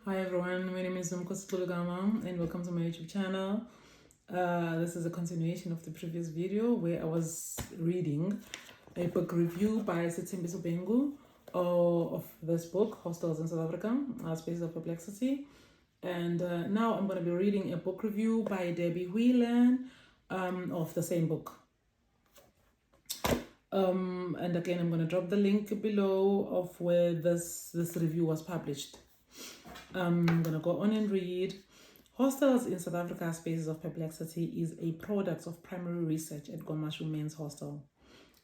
Hi everyone, my name is Nomkhosi Xulu-Gama and welcome to my YouTube channel. This is a continuation of the previous video where I was reading a book review by Sithembiso Bengu of this book, Hostels in South Africa, Spaces of Perplexity. And now I'm going to be reading a book review by Debbie Wheelan of the same book. And again, I'm going to drop the link below of where this review was published. I'm going to go on and read. Hostels in South Africa, Spaces of Perplexity is a product of primary research at Gomashu Men's Hostel,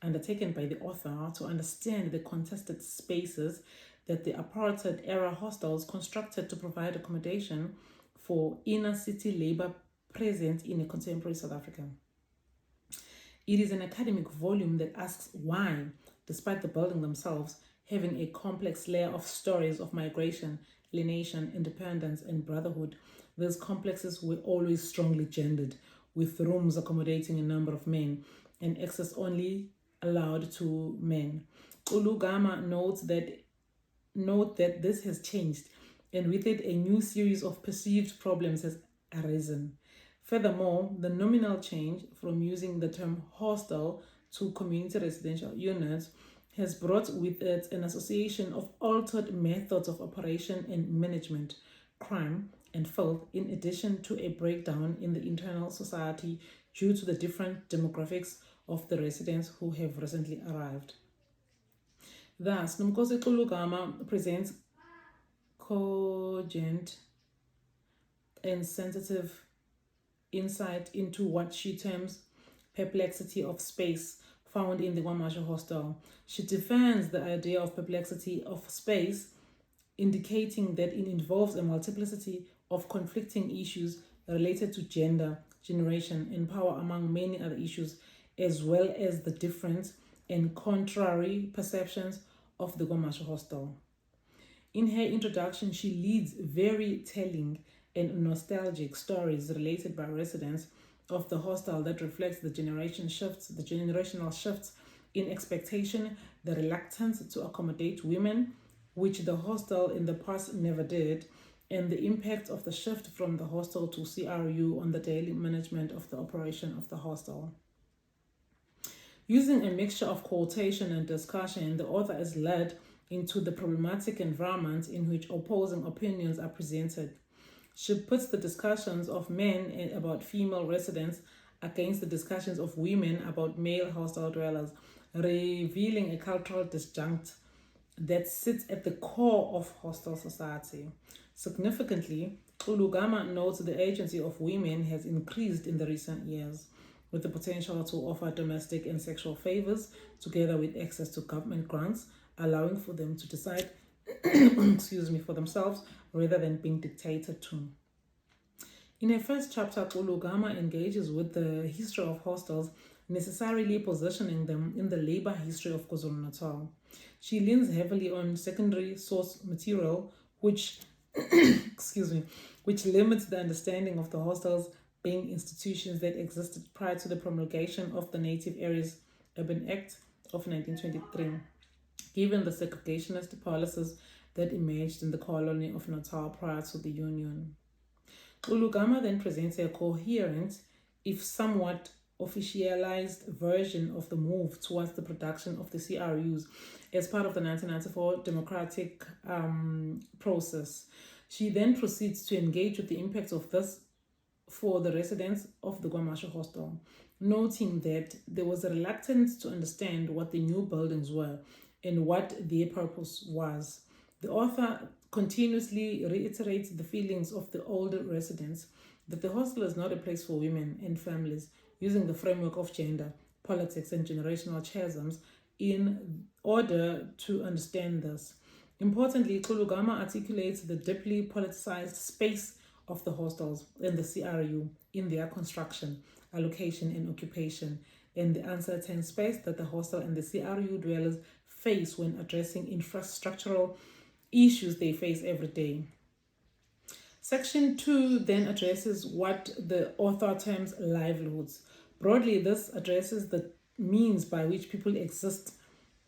undertaken by the author to understand the contested spaces that the apartheid-era hostels constructed to provide accommodation for inner-city labor present in a contemporary South Africa. It is an academic volume that asks why, despite the buildings themselves having a complex layer of stories of migration, alienation, independence, and brotherhood, these complexes were always strongly gendered, with rooms accommodating a number of men and access only allowed to men. Xulu-Gama note that this has changed, and with it a new series of perceived problems has arisen. Furthermore, the nominal change from using the term hostel to community residential units has brought with it an association of altered methods of operation and management, crime, and filth, in addition to a breakdown in the internal society due to the different demographics of the residents who have recently arrived. Thus, Nomkhosi Xulu-Gama presents cogent and sensitive insight into what she terms perplexity of space found in the Gomashu hostel. She defends the idea of perplexity of space, indicating that it involves a multiplicity of conflicting issues related to gender, generation, and power, among many other issues, as well as the different and contrary perceptions of the Gomashu hostel. In her introduction, she leads very telling and nostalgic stories related by residents of the hostel that reflects the generational shifts in expectation, the reluctance to accommodate women, which the hostel in the past never did, and the impact of the shift from the hostel to CRU on the daily management of the operation of the hostel. Using a mixture of quotation and discussion, the author is led into the problematic environment in which opposing opinions are presented. She puts the discussions of men about female residents against the discussions of women about male hostel dwellers, revealing a cultural disjunct that sits at the core of hostel society. Significantly, Xulu-Gama notes the agency of women has increased in the recent years, with the potential to offer domestic and sexual favors, together with access to government grants, allowing for them to decide for themselves rather than being dictated to. In her first chapter, Xulu-Gama engages with the history of hostels, necessarily positioning them in the labor history of KwaZulu-Natal. She leans heavily on secondary source material, which which limits the understanding of the hostels being institutions that existed prior to the promulgation of the Native Areas Urban Act of 1923, given the segregationist policies that emerged in the colony of Natal prior to the Union. Xulu-Gama then presents a coherent, if somewhat officialized version of the move towards the production of the CRUs as part of the 1994 democratic process. She then proceeds to engage with the impacts of this for the residents of the Gomashu hostel, noting that there was a reluctance to understand what the new buildings were and what their purpose was. The author continuously reiterates the feelings of the older residents that the hostel is not a place for women and families, using the framework of gender, politics, and generational chasms in order to understand this. Importantly, Xulu-Gama articulates the deeply politicized space of the hostels and the CRU in their construction, allocation, and occupation, and the uncertain space that the hostel and the CRU dwellers face when addressing infrastructural issues they face every day. Section 2 then addresses what the author terms livelihoods. Broadly, this addresses the means by which people exist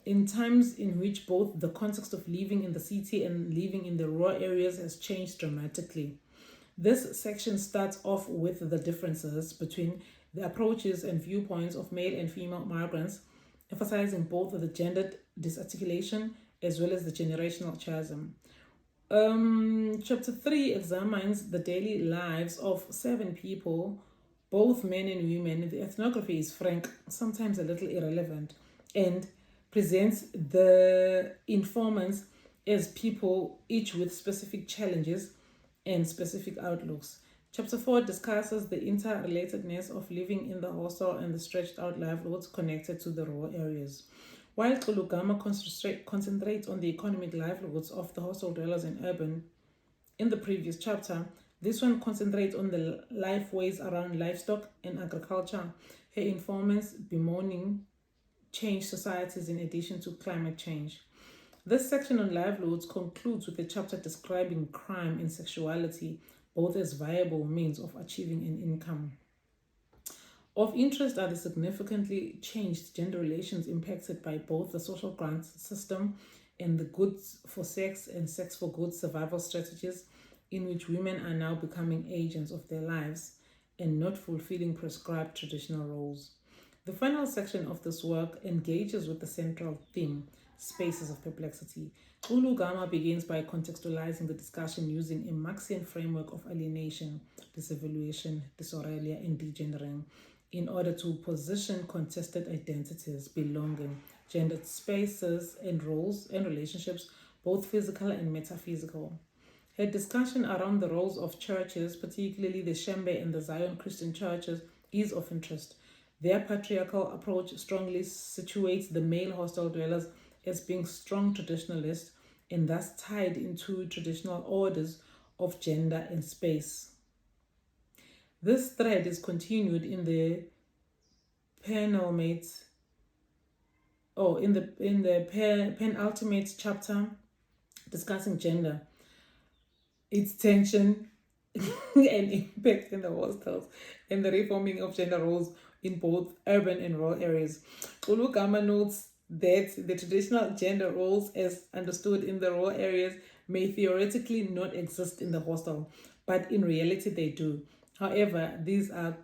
in times in which both the context of living in the city and living in the rural areas has changed dramatically. This section starts off with the differences between the approaches and viewpoints of male and female migrants, emphasizing both the gendered disarticulation as well as the generational chasm. Chapter 3 examines the daily lives of 7 people, both men and women. The ethnography is frank, sometimes a little irrelevant, and presents the informants as people, each with specific challenges and specific outlooks. Chapter 4 discusses the interrelatedness of living in the hostel and the stretched out livelihoods connected to the rural areas. While Xulu-Gama concentrates on the economic livelihoods of the hostel dwellers in urban in the previous chapter, this one concentrates on the lifeways around livestock and agriculture, her informants bemoaning changed societies in addition to climate change. This section on livelihoods concludes with a chapter describing crime and sexuality, both as viable means of achieving an income. Of interest are the significantly changed gender relations impacted by both the social grants system and the goods for sex and sex for goods survival strategies, in which women are now becoming agents of their lives and not fulfilling prescribed traditional roles. The final section of this work engages with the central theme, spaces of perplexity. Xulu-Gama begins by contextualizing the discussion using a Marxian framework of alienation, disevaluation, disorder, and degenerating in order to position contested identities, belonging, gendered spaces, and roles and relationships, both physical and metaphysical. Her discussion around the roles of churches, particularly the Shembe and the Zion Christian churches, is of interest. Their patriarchal approach strongly situates the male hostel dwellers as being strong traditionalists and thus tied into traditional orders of gender and space. This thread is continued in the penultimate chapter discussing gender, its tension and impact in the hostels, and the reforming of gender roles in both urban and rural areas. Xulu-Gama notes that the traditional gender roles as understood in the rural areas may theoretically not exist in the hostel, but in reality they do. However, these are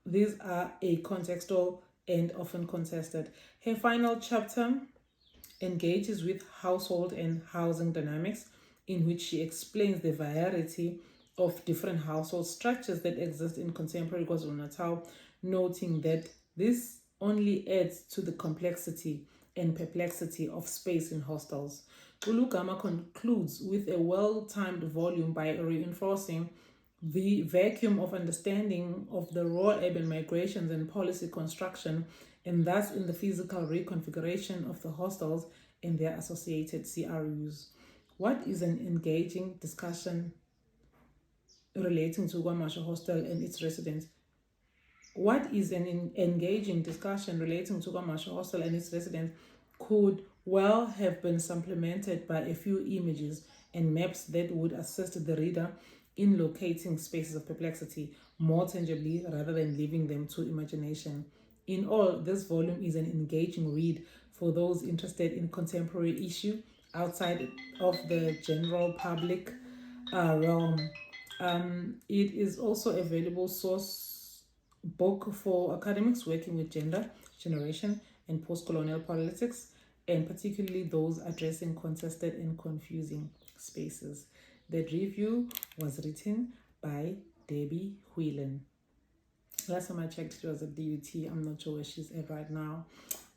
a contextual and often contested. Her final chapter engages with household and housing dynamics, in which she explains the variety of different household structures that exist in contemporary KwaZulu-Natal, noting that this only adds to the complexity and perplexity of space in hostels. Xulu-Gama concludes with a well-timed volume by reinforcing the vacuum of understanding of the rural-urban migrations and policy construction, and thus in the physical reconfiguration of the hostels and their associated CRUs. What is an engaging discussion relating to KwaMasha Hostel and its residents? What is an engaging discussion relating to KwaMasha Hostel and its residents could well have been supplemented by a few images and maps that would assist the reader in locating spaces of perplexity more tangibly rather than leaving them to imagination. In all, this volume is an engaging read for those interested in contemporary issue outside of the general public realm. It is also available source book for academics working with gender, generation, and post-colonial politics, and particularly those addressing contested and confusing spaces. That review was written by Debbie Wheelan. Last time I checked, she was at DUT. I'm not sure where she's at right now.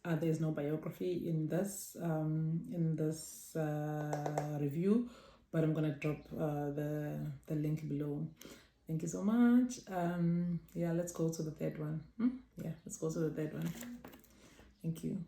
There's no biography in this review, but I'm gonna drop the link below. Thank you so much. Yeah, let's go to the third one. Let's go to the third one. Thank you.